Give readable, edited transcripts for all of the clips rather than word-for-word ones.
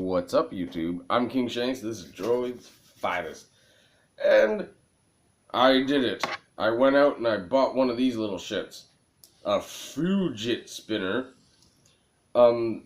What's up, YouTube? I'm Kingshanx. This is Droid's Finest. And I did it. I went out and I bought one of these little shits. A fidget spinner. I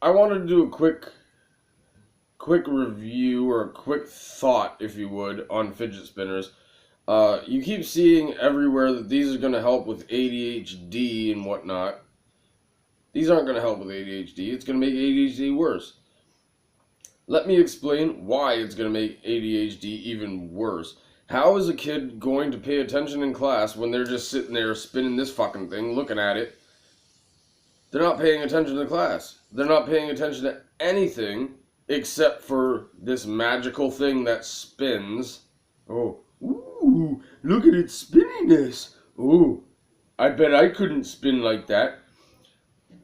wanted to do a quick review or a quick thought, if you would, on fidget spinners. You keep seeing everywhere that these are going to help with ADHD and whatnot. These aren't going to help with ADHD. It's going to make ADHD worse. Let me explain why it's going to make ADHD even worse. How is a kid going to pay attention in class when they're just sitting there spinning this fucking thing, looking at it? They're not paying attention to class. They're not paying attention to anything except for this magical thing that spins. Oh, ooh, look at its spinniness. Oh, I bet I couldn't spin like that.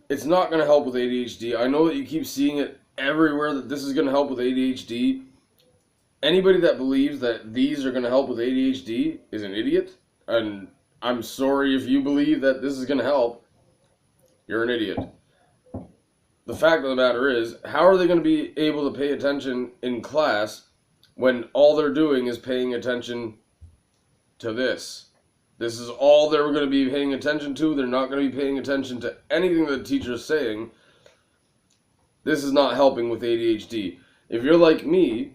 It's not going to help with ADHD. I know that you keep seeing it everywhere that this is going to help with ADHD. Anybody that believes that these are going to help with ADHD is an idiot. And I'm sorry if you believe that this is going to help. You're an idiot. The fact of the matter is, how are they going to be able to pay attention in class when all they're doing is paying attention to this? This is all they're going to be paying attention to. They're not going to be paying attention to anything that the teacher's saying. This is not helping with ADHD. If you're like me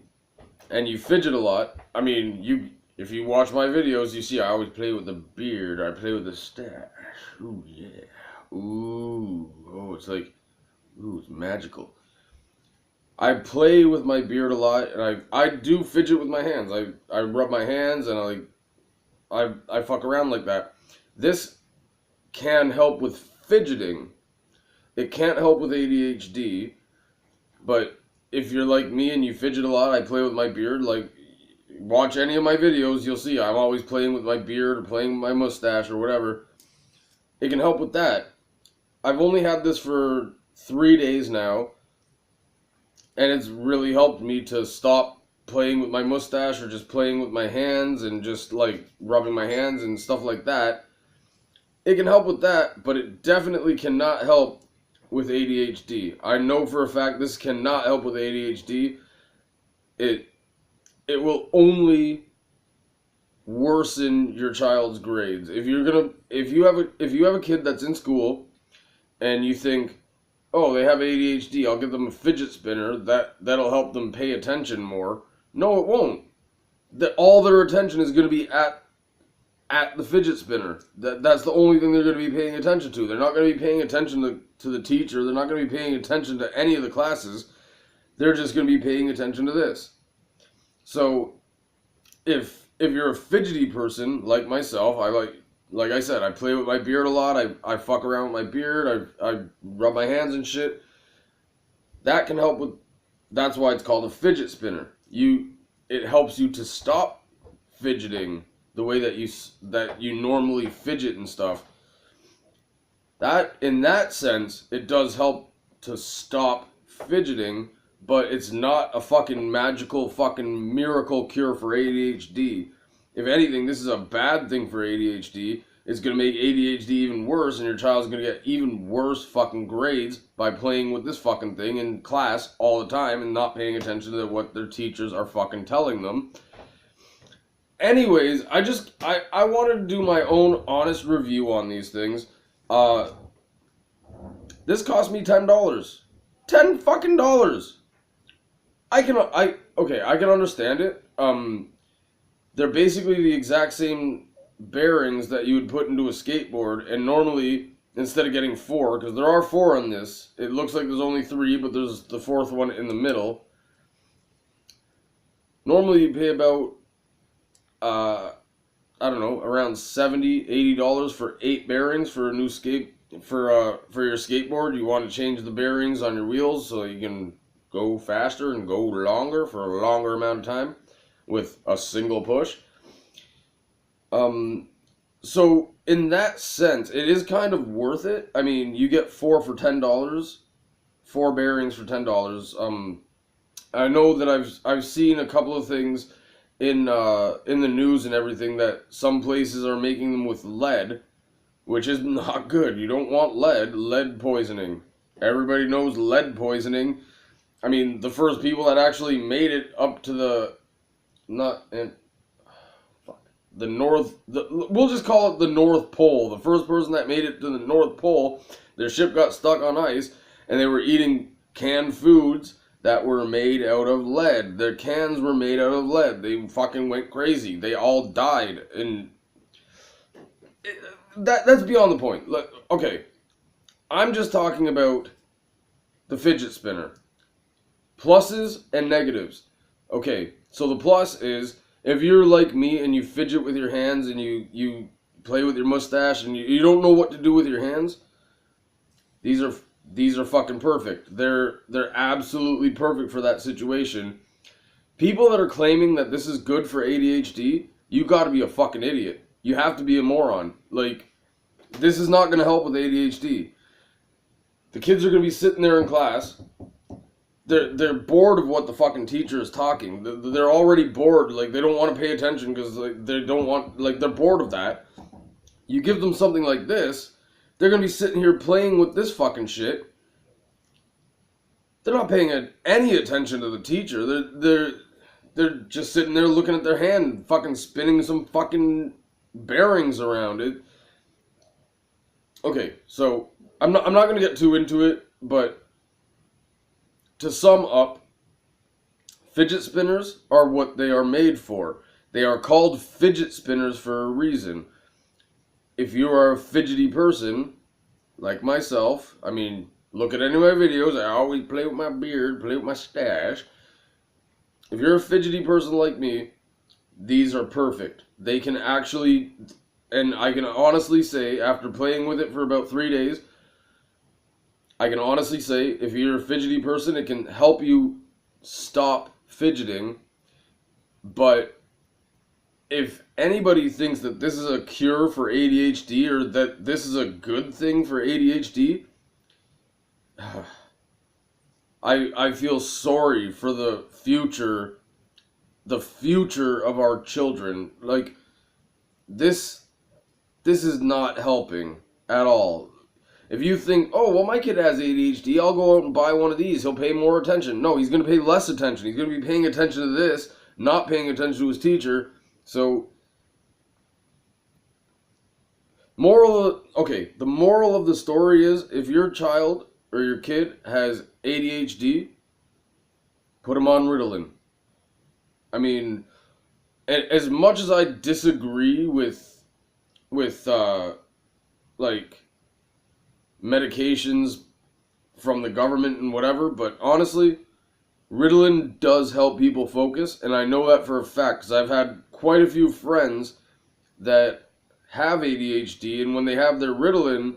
and you fidget a lot, I mean, if you watch my videos, you see I always play with the beard. I play with the stash. Ooh, yeah. Ooh. Oh, it's like, ooh, it's magical. I play with my beard a lot, and I do fidget with my hands. I rub my hands, and I fuck around like that. This can help with fidgeting. It can't help with ADHD, but if you're like me and you fidget a lot, I play with my beard. Like, watch any of my videos, you'll see I'm always playing with my beard or playing with my mustache or whatever. It can help with that. I've only had this for 3 days now, and it's really helped me to stop playing with my mustache or just playing with my hands and just like rubbing my hands and stuff like that. It can help with that, but it definitely cannot help with ADHD. I know for a fact this cannot help with ADHD. It will only worsen your child's grades. If you have a kid that's in school and you think, oh, they have ADHD, I'll give them a fidget spinner, that'll help them pay attention more. No, it won't. All their attention is going to be at the fidget spinner. That's the only thing they're going to be paying attention to. They're not going to be paying attention to the teacher. They're not going to be paying attention to any of the classes. They're just going to be paying attention to this. So, if you're a fidgety person like myself, like I said, I play with my beard a lot. I fuck around with my beard. I rub my hands and shit. That can help with. That's why it's called a fidget spinner. It helps you to stop fidgeting the way that you normally fidget and stuff. That, in that sense, it does help to stop fidgeting, but it's not a fucking magical fucking miracle cure for ADHD. If anything, this is a bad thing for ADHD. It's going to make ADHD even worse, and your child's going to get even worse fucking grades by playing with this fucking thing in class all the time and not paying attention to what their teachers are fucking telling them. Anyways, I wanted to do my own honest review on these things. This cost me $10. $10 fucking dollars. I can understand it. They're basically the exact same bearings that you would put into a skateboard, and normally, instead of getting 4, because there are 4 on this, it looks like there's only 3, but there's the 4th one in the middle. Normally you pay about I don't know, around $70, $80 for 8 bearings for a new for your skateboard. You want to change the bearings on your wheels so you can go faster and go longer for a longer amount of time with a single push. So in that sense, it is kind of worth it. I mean, you get 4 for $10, 4 bearings for $10. I know that I've seen a couple of things in the news and everything that some places are making them with lead, which is not good. You don't want lead poisoning. Everybody knows lead poisoning I mean, the first people that actually made it up to the not and the north. We'll just call it the North Pole. The first person that made it to the North Pole, their ship got stuck on ice, and they were eating canned foods that were made out of lead. Their cans were made out of lead. They fucking went crazy. They all died, and that's beyond the point. Look, okay, I'm just talking about the fidget spinner. Pluses and negatives. Okay, so the plus is if you're like me and you fidget with your hands and you play with your mustache and you don't know what to do with your hands, these are fucking perfect. They're absolutely perfect for that situation. People that are claiming that this is good for ADHD, you got to be a fucking idiot. You have to be a moron. Like, this is not going to help with ADHD. The kids are going to be sitting there in class. They're bored of what the fucking teacher is talking. They're already bored. Like, they don't want to pay attention because like, they don't want, like, they're bored of that. You give them something like this, they're going to be sitting here playing with this fucking shit. They're not paying any attention to the teacher. They're just sitting there looking at their hand, fucking spinning some fucking bearings around it. Okay, so I'm not going to get too into it, but to sum up, fidget spinners are what they are made for. They are called fidget spinners for a reason. If you are a fidgety person, like myself, I mean, look at any of my videos, I always play with my beard, play with my stash. If you're a fidgety person like me, these are perfect. They can actually, and I can honestly say, after playing with it for about 3 days, I can honestly say, if you're a fidgety person, it can help you stop fidgeting. But if anybody thinks that this is a cure for ADHD or that this is a good thing for ADHD, I feel sorry for the future of our children. Like, this is not helping at all. If you think, oh, well, my kid has ADHD, I'll go out and buy one of these. He'll pay more attention. No, he's going to pay less attention. He's going to be paying attention to this, not paying attention to his teacher. So, the moral of the story is, if your child or your kid has ADHD, put him on Ritalin. I mean, as much as I disagree with like, medications from the government and whatever, but honestly, Ritalin does help people focus, and I know that for a fact because I've had quite a few friends that have ADHD, and when they have their Ritalin,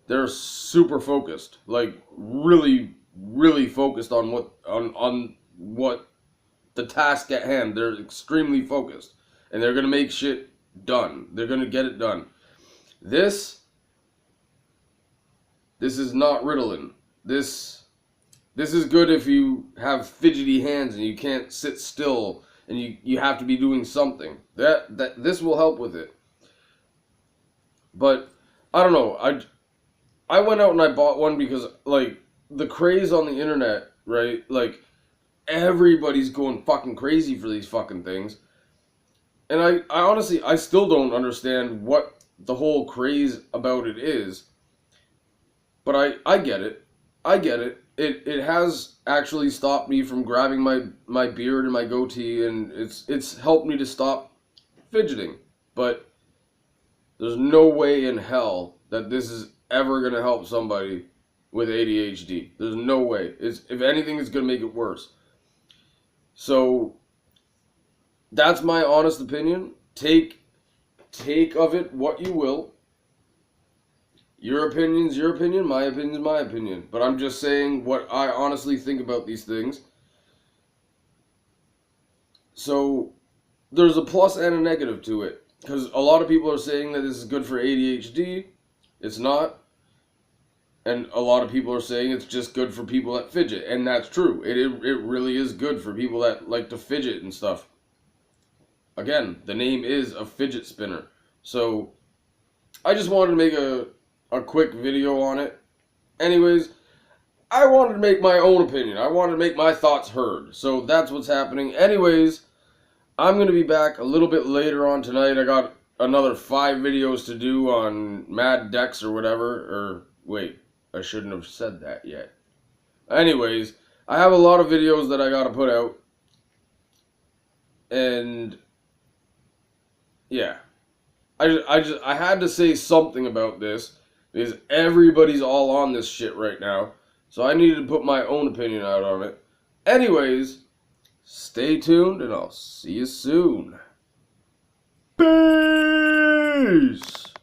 they're super focused, like really, really focused on what the task at hand. They're extremely focused, and they're gonna make shit done. They're gonna get it done. This is not Ritalin. This is good if you have fidgety hands and you can't sit still and you have to be doing something. This will help with it. But I don't know. I went out and I bought one because, like, the craze on the internet, right? Like, everybody's going fucking crazy for these fucking things. And I honestly, I still don't understand what the whole craze about it is. But I get it. I get it. It has actually stopped me from grabbing my beard and my goatee, and it's helped me to stop fidgeting. But there's no way in hell that this is ever going to help somebody with ADHD. There's no way. If anything, it's going to make it worse. So that's my honest opinion. Take of it what you will. Your opinion's your opinion, my opinion's my opinion. But I'm just saying what I honestly think about these things. So there's a plus and a negative to it. Because a lot of people are saying that this is good for ADHD. It's not. And a lot of people are saying it's just good for people that fidget. And that's true. It really is good for people that like to fidget and stuff. Again, the name is a fidget spinner. So I just wanted to make a quick video on it. Anyways, I wanted to make my own opinion. I wanted to make my thoughts heard. So that's what's happening. Anyways, I'm going to be back a little bit later on tonight. I got another 5 videos to do on Mad Decks or whatever. Or, wait, I shouldn't have said that yet. Anyways, I have a lot of videos that I got to put out. And, yeah. I had to say something about this. Because everybody's all on this shit right now. So I needed to put my own opinion out on it. Anyways, stay tuned and I'll see you soon. Peace!